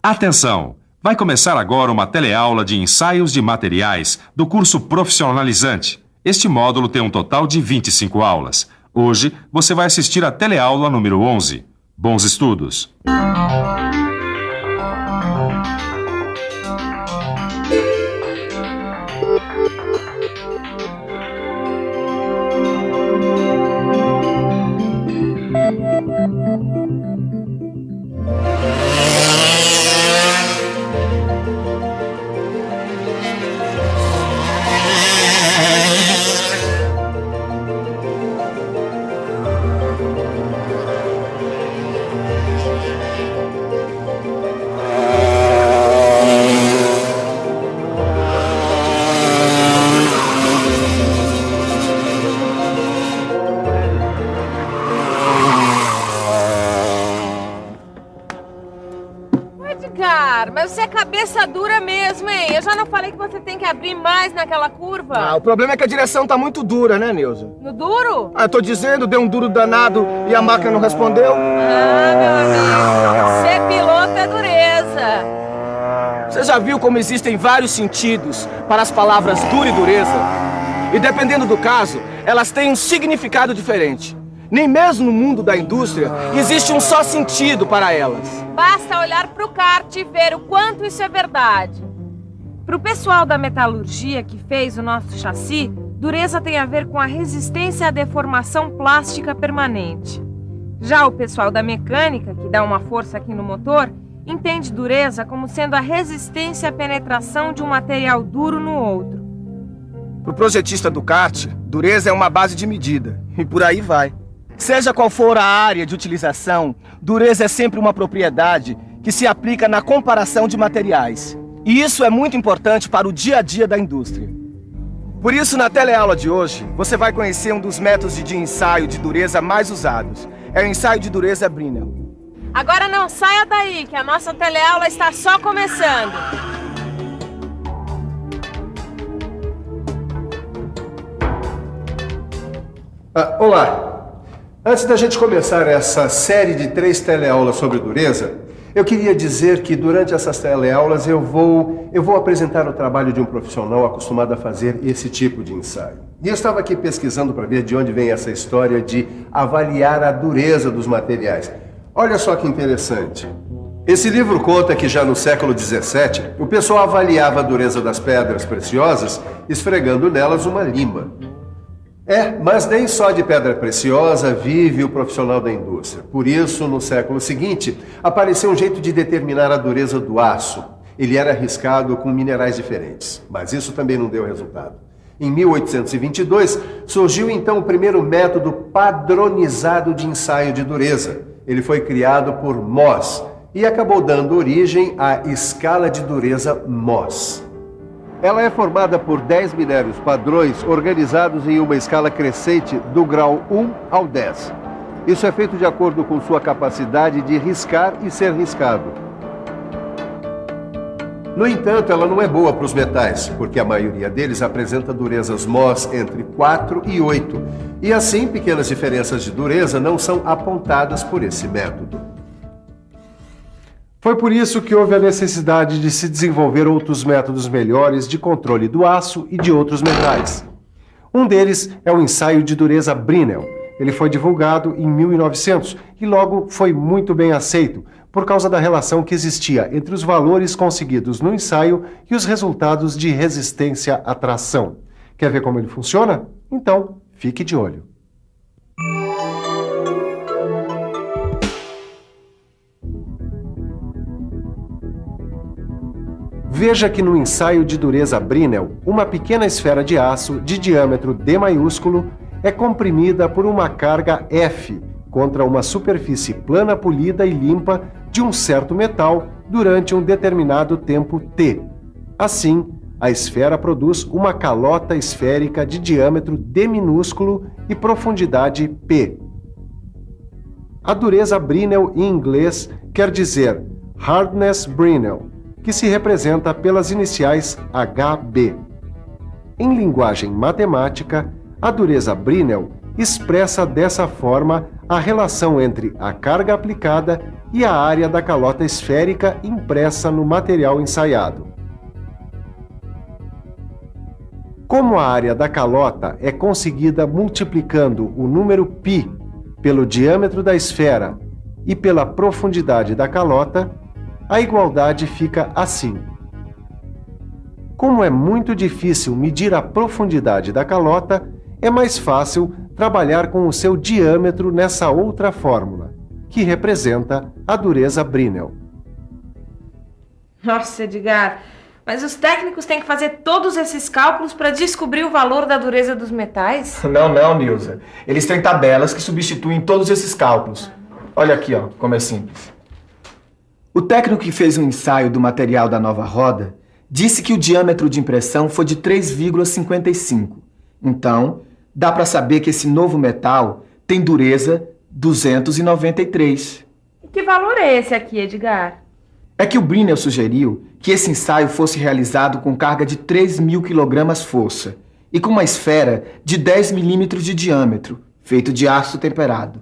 Atenção! Vai começar agora uma teleaula de ensaios de materiais do curso profissionalizante. Este módulo tem um total de 25 aulas. Hoje, você vai assistir a teleaula número 11. Bons estudos! Mas você é cabeça dura mesmo, hein? Eu já não falei que você tem que abrir mais naquela curva? O problema é que a direção tá muito dura, né, Nilza? No duro? Eu tô dizendo, deu um duro danado e a máquina não respondeu. Meu amigo, ser piloto é dureza. Você já viu como existem vários sentidos para as palavras dura e dureza? E dependendo do caso, elas têm um significado diferente. Nem mesmo no mundo da indústria existe um só sentido para elas. Basta olhar para o kart e ver o quanto isso é verdade. Para o pessoal da metalurgia que fez o nosso chassi, dureza tem a ver com a resistência à deformação plástica permanente. Já o pessoal da mecânica, que dá uma força aqui no motor, entende dureza como sendo a resistência à penetração de um material duro no outro. Para o projetista do kart, dureza é uma base de medida. E por aí vai. Seja qual for a área de utilização, dureza é sempre uma propriedade que se aplica na comparação de materiais. E isso é muito importante para o dia a dia da indústria. Por isso, na teleaula de hoje, você vai conhecer um dos métodos de ensaio de dureza mais usados. É o ensaio de dureza Brinell. Agora não saia daí, que a nossa teleaula está só começando. Olá! Antes da gente começar essa série de 3 teleaulas sobre dureza, eu queria dizer que durante essas teleaulas eu vou apresentar o trabalho de um profissional acostumado a fazer esse tipo de ensaio. E eu estava aqui pesquisando para ver de onde vem essa história de avaliar a dureza dos materiais. Olha só que interessante. Esse livro conta que já no século XVII, o pessoal avaliava a dureza das pedras preciosas esfregando nelas uma lima. Mas nem só de pedra preciosa vive o profissional da indústria. Por isso, no século seguinte, apareceu um jeito de determinar a dureza do aço. Ele era riscado com minerais diferentes, mas isso também não deu resultado. Em 1822, surgiu então o primeiro método padronizado de ensaio de dureza. Ele foi criado por Mohs e acabou dando origem à escala de dureza Mohs. Ela é formada por 10 minérios padrões organizados em uma escala crescente do grau 1 ao 10. Isso é feito de acordo com sua capacidade de riscar e ser riscado. No entanto, ela não é boa para os metais, porque a maioria deles apresenta durezas Mohs entre 4 e 8. E assim, pequenas diferenças de dureza não são apontadas por esse método. Foi por isso que houve a necessidade de se desenvolver outros métodos melhores de controle do aço e de outros metais. Um deles é o ensaio de dureza Brinell. Ele foi divulgado em 1900 e logo foi muito bem aceito, por causa da relação que existia entre os valores conseguidos no ensaio e os resultados de resistência à tração. Quer ver como ele funciona? Então, fique de olho. Veja que no ensaio de dureza Brinell, uma pequena esfera de aço de diâmetro D maiúsculo é comprimida por uma carga F contra uma superfície plana polida e limpa de um certo metal durante um determinado tempo T. Assim, a esfera produz uma calota esférica de diâmetro D minúsculo e profundidade P. A dureza Brinell em inglês quer dizer Hardness Brinell, que se representa pelas iniciais HB. Em linguagem matemática, a dureza Brinell expressa dessa forma a relação entre a carga aplicada e a área da calota esférica impressa no material ensaiado. Como a área da calota é conseguida multiplicando o número π pelo diâmetro da esfera e pela profundidade da calota, a igualdade fica assim. Como é muito difícil medir a profundidade da calota, é mais fácil trabalhar com o seu diâmetro nessa outra fórmula, que representa a dureza Brinell. Nossa, Edgar, mas os técnicos têm que fazer todos esses cálculos para descobrir o valor da dureza dos metais? Não, Nilza. Eles têm tabelas que substituem todos esses cálculos. Olha aqui, ó, como é simples. O técnico que fez um ensaio do material da nova roda disse que o diâmetro de impressão foi de 3,55. Então, dá para saber que esse novo metal tem dureza 293. E que valor é esse aqui, Edgar? É que o Brinell sugeriu que esse ensaio fosse realizado com carga de 3.000 kg-força e com uma esfera de 10 milímetros de diâmetro, feito de aço temperado.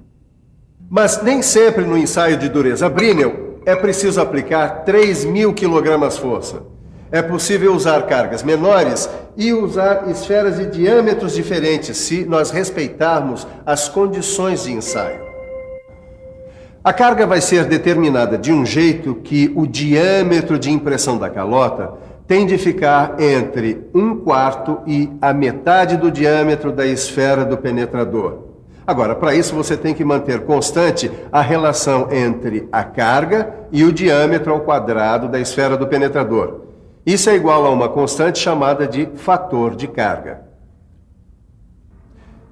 Mas nem sempre no ensaio de dureza Brinell é preciso aplicar 3.000 kg-força. É possível usar cargas menores e usar esferas de diâmetros diferentes se nós respeitarmos as condições de ensaio. A carga vai ser determinada de um jeito que o diâmetro de impressão da calota tem de ficar entre 1/4 e a metade do diâmetro da esfera do penetrador. Agora, para isso você tem que manter constante a relação entre a carga e o diâmetro ao quadrado da esfera do penetrador. Isso é igual a uma constante chamada de fator de carga.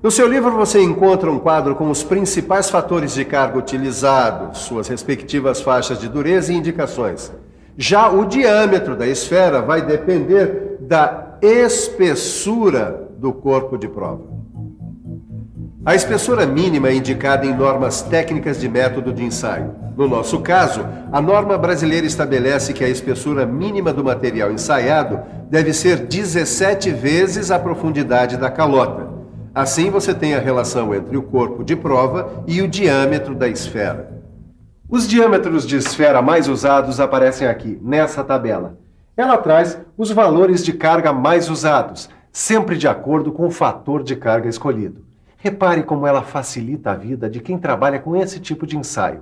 No seu livro você encontra um quadro com os principais fatores de carga utilizados, suas respectivas faixas de dureza e indicações. Já o diâmetro da esfera vai depender da espessura do corpo de prova. A espessura mínima é indicada em normas técnicas de método de ensaio. No nosso caso, a norma brasileira estabelece que a espessura mínima do material ensaiado deve ser 17 vezes a profundidade da calota. Assim você tem a relação entre o corpo de prova e o diâmetro da esfera. Os diâmetros de esfera mais usados aparecem aqui, nessa tabela. Ela traz os valores de carga mais usados, sempre de acordo com o fator de carga escolhido. Repare como ela facilita a vida de quem trabalha com esse tipo de ensaio.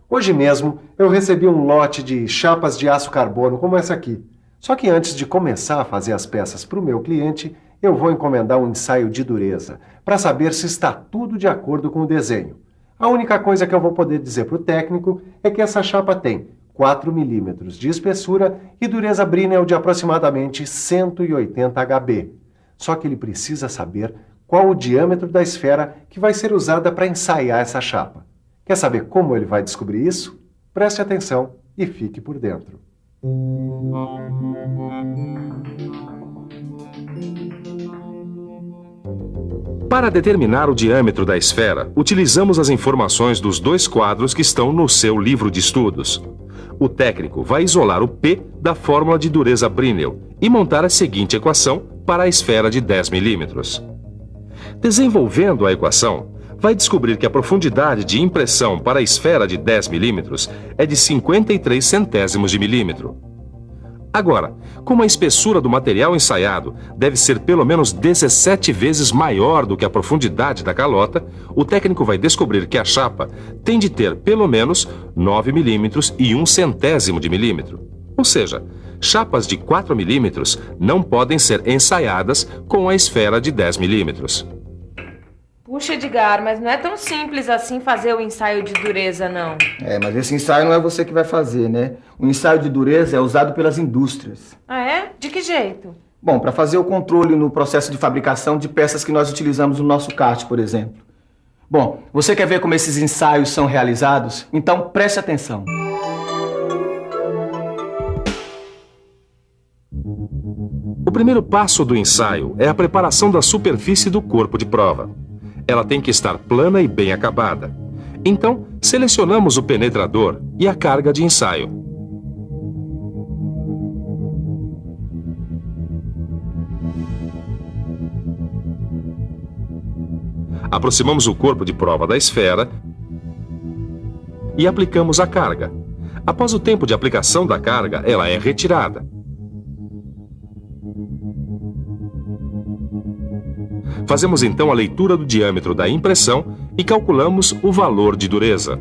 Hoje mesmo eu recebi um lote de chapas de aço carbono como essa aqui. Só que antes de começar a fazer as peças para o meu cliente, eu vou encomendar um ensaio de dureza, para saber se está tudo de acordo com o desenho. A única coisa que eu vou poder dizer para o técnico é que essa chapa tem 4 milímetros de espessura e dureza Brinell de aproximadamente 180 Hb. Só que ele precisa saber qual o diâmetro da esfera que vai ser usada para ensaiar essa chapa. Quer saber como ele vai descobrir isso? Preste atenção e fique por dentro. Para determinar o diâmetro da esfera, utilizamos as informações dos dois quadros que estão no seu livro de estudos. O técnico vai isolar o P da fórmula de dureza Brinell e montar a seguinte equação para a esfera de 10 milímetros. Desenvolvendo a equação, vai descobrir que a profundidade de impressão para a esfera de 10 milímetros é de 53 centésimos de milímetro. Agora, como a espessura do material ensaiado deve ser pelo menos 17 vezes maior do que a profundidade da calota, o técnico vai descobrir que a chapa tem de ter pelo menos 9 milímetros e 1 centésimo de milímetro. Ou seja, chapas de 4 milímetros não podem ser ensaiadas com a esfera de 10 milímetros. Puxa, Edgar, mas não é tão simples assim fazer o ensaio de dureza, não. Mas esse ensaio não é você que vai fazer, né? O ensaio de dureza é usado pelas indústrias. Ah, é? De que jeito? Bom, para fazer o controle no processo de fabricação de peças que nós utilizamos no nosso kart, por exemplo. Bom, você quer ver como esses ensaios são realizados? Então preste atenção. O primeiro passo do ensaio é a preparação da superfície do corpo de prova. Ela tem que estar plana e bem acabada. Então, selecionamos o penetrador e a carga de ensaio. Aproximamos o corpo de prova da esfera e aplicamos a carga. Após o tempo de aplicação da carga, ela é retirada. Fazemos então a leitura do diâmetro da impressão e calculamos o valor de dureza.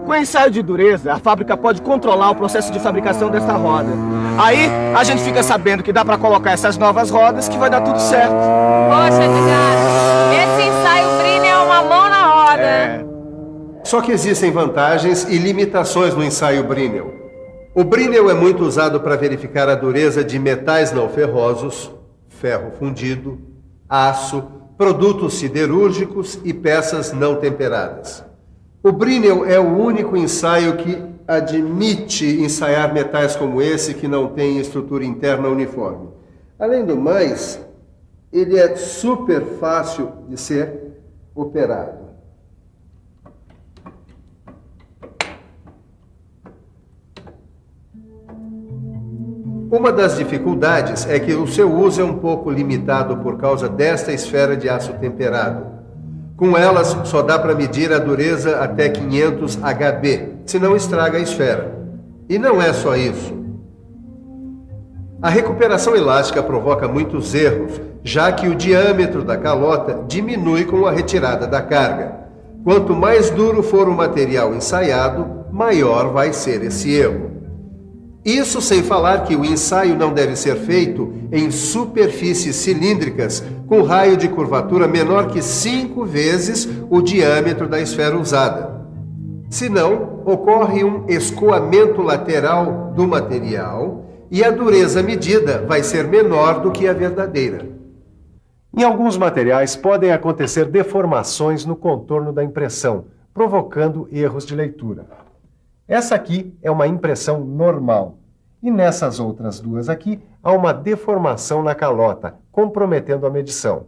Com o ensaio de dureza, a fábrica pode controlar o processo de fabricação dessa roda. Aí, a gente fica sabendo que dá para colocar essas novas rodas que vai dar tudo certo. Poxa, Edgar, esse ensaio Brinell é uma mão na roda. Só que existem vantagens e limitações no ensaio Brinell. O Brinell é muito usado para verificar a dureza de metais não ferrosos, ferro fundido, aço, produtos siderúrgicos e peças não temperadas. O Brinell é o único ensaio que admite ensaiar metais como esse que não tem estrutura interna uniforme. Além do mais, ele é super fácil de ser operado. Uma das dificuldades é que o seu uso é um pouco limitado por causa desta esfera de aço temperado. Com elas, só dá para medir a dureza até 500 HB, senão estraga a esfera. E não é só isso. A recuperação elástica provoca muitos erros, já que o diâmetro da calota diminui com a retirada da carga. Quanto mais duro for o material ensaiado, maior vai ser esse erro. Isso sem falar que o ensaio não deve ser feito em superfícies cilíndricas com raio de curvatura menor que 5 vezes o diâmetro da esfera usada. Senão, ocorre um escoamento lateral do material e a dureza medida vai ser menor do que a verdadeira. Em alguns materiais podem acontecer deformações no contorno da impressão, provocando erros de leitura. Essa aqui é uma impressão normal. E nessas outras duas aqui, há uma deformação na calota, comprometendo a medição.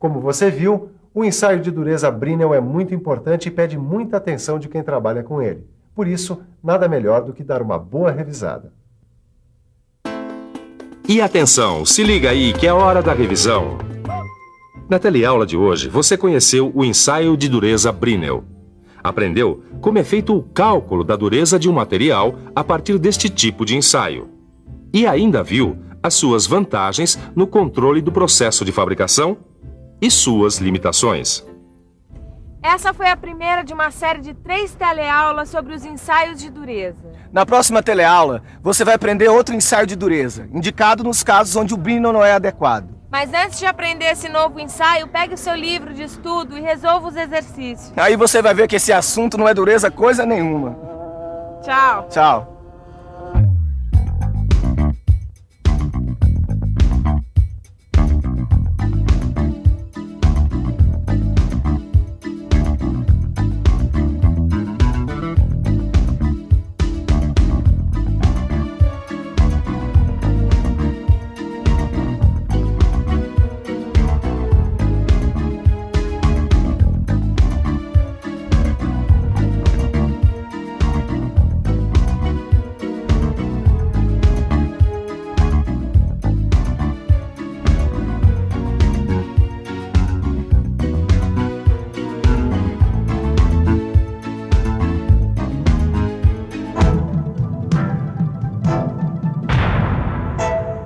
Como você viu, o ensaio de dureza Brinell é muito importante e pede muita atenção de quem trabalha com ele. Por isso, nada melhor do que dar uma boa revisada. E atenção, se liga aí que é hora da revisão. Na teleaula de hoje, você conheceu o ensaio de dureza Brinell. Aprendeu como é feito o cálculo da dureza de um material a partir deste tipo de ensaio. E ainda viu as suas vantagens no controle do processo de fabricação e suas limitações. Essa foi a primeira de uma série de 3 teleaulas sobre os ensaios de dureza. Na próxima teleaula, você vai aprender outro ensaio de dureza, indicado nos casos onde o Brinell não é adequado. Mas antes de aprender esse novo ensaio, pegue o seu livro de estudo e resolva os exercícios. Aí você vai ver que esse assunto não é dureza coisa nenhuma. Tchau. Tchau.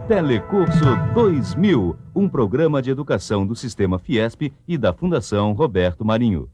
Telecurso 2000, um programa de educação do Sistema Fiesp e da Fundação Roberto Marinho.